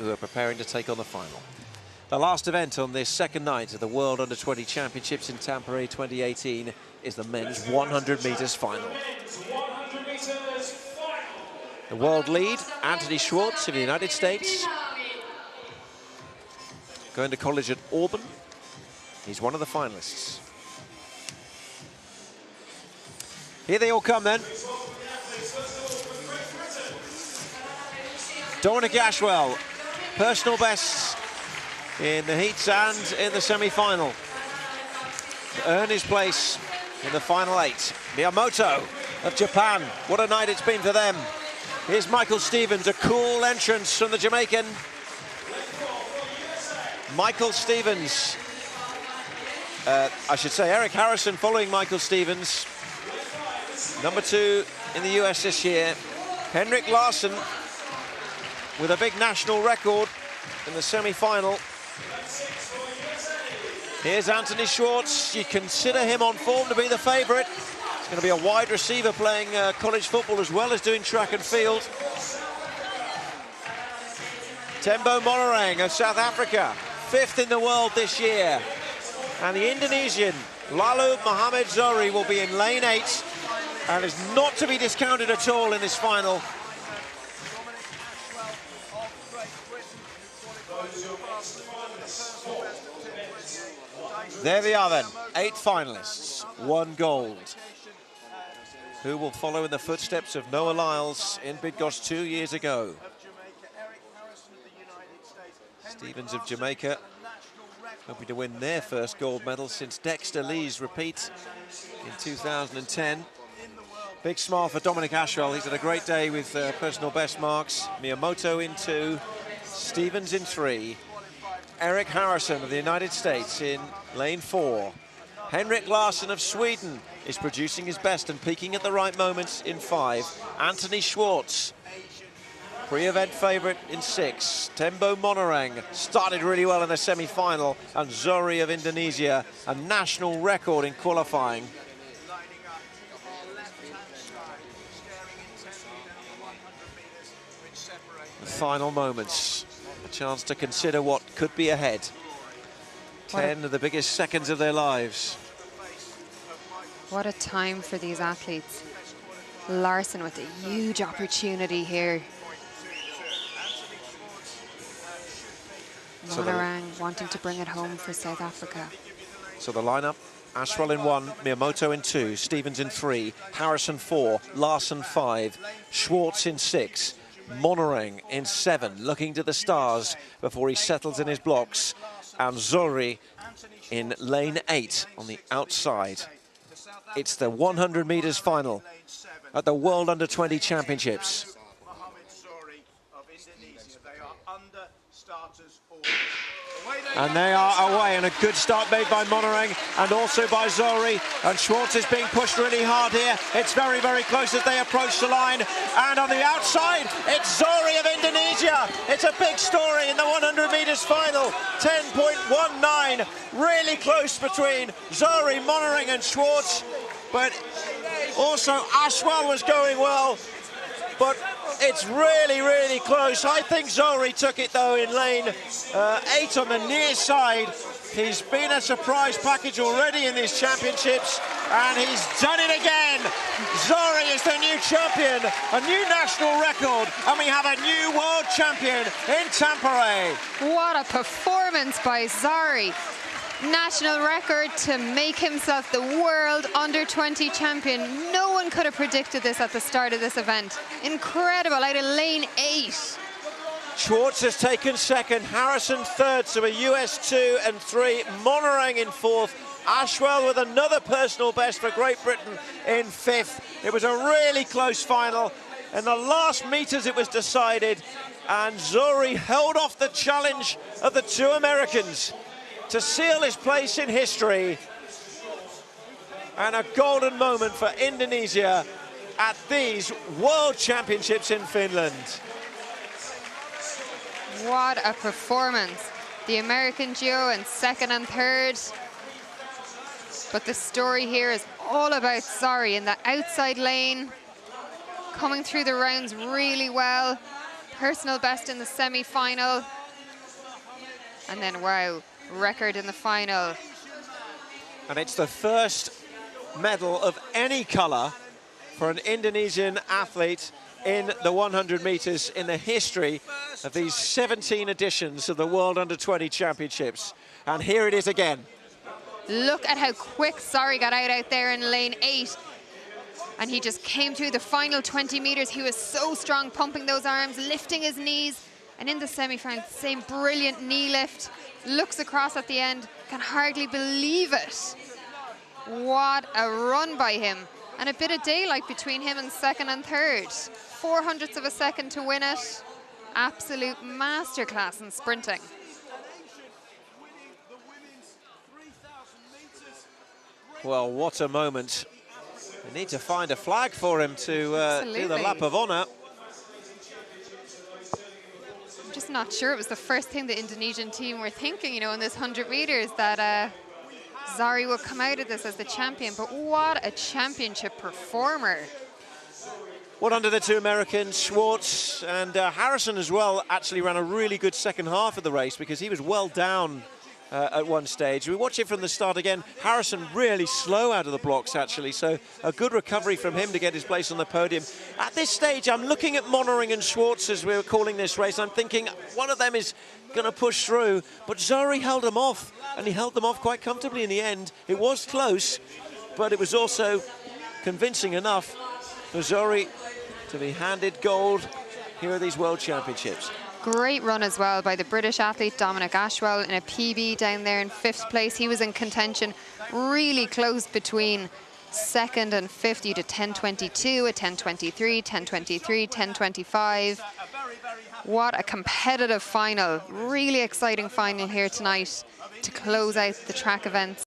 who are preparing to take on the final. The last event on this second night of the World Under-20 Championships in Tampere 2018 is the men's 100 meters final. The world lead, Anthony Schwartz of the United States, going to college at Auburn. He's one of the finalists. Here they all come then. Dominic Ashwell, personal bests in the heats and in the semi-final, to earn his place in the final 8. Miyamoto of Japan, what a night it's been for them. Here's Michael Stevens, a cool entrance from the Jamaican. Michael Stevens, I should say Eric Harrison following Michael Stevens, number 2 in the US this year. Henrik Larsson with a big national record in the semi-final. Here's Anthony Schwartz. You consider him on form to be the favourite. He's going to be a wide receiver playing college football as well as doing track and field. Tembo Monorang of South Africa, 5th in the world this year. And the Indonesian, Lalu Muhammad Zohri, will be in lane 8 and is not to be discounted at all in this final. There they are then, 8 finalists, 1 gold. Who will follow in the footsteps of Noah Lyles in Bydgoszcz 2 years ago? Stevens of Jamaica, hoping to win their first gold medal since Dexter Lee's repeat in 2010. Big smile for Dominic Ashwell. He's had a great day with personal best marks. Miyamoto in 2, Stevens in 3. Eric Harrison of the United States in lane 4. Henrik Larsson of Sweden is producing his best and peaking at the right moments in 5. Anthony Schwartz, pre-event favourite in 6. Tembo Monorang started really well in the semi-final, and Zohri of Indonesia, a national record in qualifying. The final moments. A chance to consider what could be ahead. 10 of the biggest seconds of their lives. What a time for these athletes. Larsson with a huge opportunity here. Monorang wanting to bring it home for South Africa. So the lineup, Ashwell in 1, Miyamoto in 2, Stevens in 3, Harrison 4, Larsson 5, Schwartz in 6, Monorang in 7, looking to the stars before he settles in his blocks, and Zohri in lane 8 on the outside. It's the 100 meters final at the World Under-20 Championships. And they are away, and a good start made by Monorang and also by Zohri. And Schwartz is being pushed really hard here. It's very, very close as they approach the line. And on the outside, it's Zohri of Indonesia. It's a big story in the 100 meters final. 10.19, really close between Zohri, Monorang and Schwartz. But also Ashwell was going well. But it's really, really close. I think Zohri took it, though, in lane 8 on the near side. He's been a surprise package already in these championships, and he's done it again. Zohri is the new champion, a new national record, and we have a new world champion in Tampere. What a performance by Zohri. National record to make himself the world under-20 champion. No one could have predicted this at the start of this event. Incredible, out of lane 8. Schwartz has taken 2nd, Harrison 3rd, so a US 2 and 3, Monorang in 4th, Ashwell with another personal best for Great Britain in 5th. It was a really close final. In the last meters it was decided, and Zohri held off the challenge of the 2 Americans to seal his place in history, and a golden moment for Indonesia at these World Championships in Finland. What a performance. The American duo in 2nd and 3rd. But the story here is all about Zohri in the outside lane, coming through the rounds really well. personal best in the semi-final. And then, wow, record in the final. And it's the first medal of any colour for an Indonesian athlete in the 100 metres in the history of these 17 editions of the World Under-20 Championships. And here it is again. Look at how quick Zari got out there in lane 8. And he just came through the final 20 metres. He was so strong, pumping those arms, lifting his knees. And in the semi-final, same brilliant knee lift. Looks across at the end, can hardly believe it. What a run by him. And a bit of daylight between him and second and third. 0.04 of a second to win it. Absolute masterclass in sprinting. Well, what a moment. We need to find a flag for him to do the lap of honour. I'm just not sure it was the first thing the Indonesian team were thinking, you know, in this 100 metres, that Zari would come out of this as the champion. But what a championship performer. What under the two Americans, Schwartz and Harrison as well, actually ran a really good second half of the race because he was well down at one stage. We watch it from the start again. Harrison really slow out of the blocks, actually, so a good recovery from him to get his place on the podium. At this stage, I'm looking at Monering and Schwartz as we were calling this race. I'm thinking one of them is going to push through, but Zari held them off, and he held them off quite comfortably in the end. It was close, but it was also convincing enough for Zari to be handed gold here at these World Championships. Great run as well by the British athlete Dominic Ashwell in a PB down there in 5th place. He was in contention, really close between second and 50 to 10:22, a 10:23, 10:23, 10:25. What a competitive final. Really exciting final here tonight to close out the track events.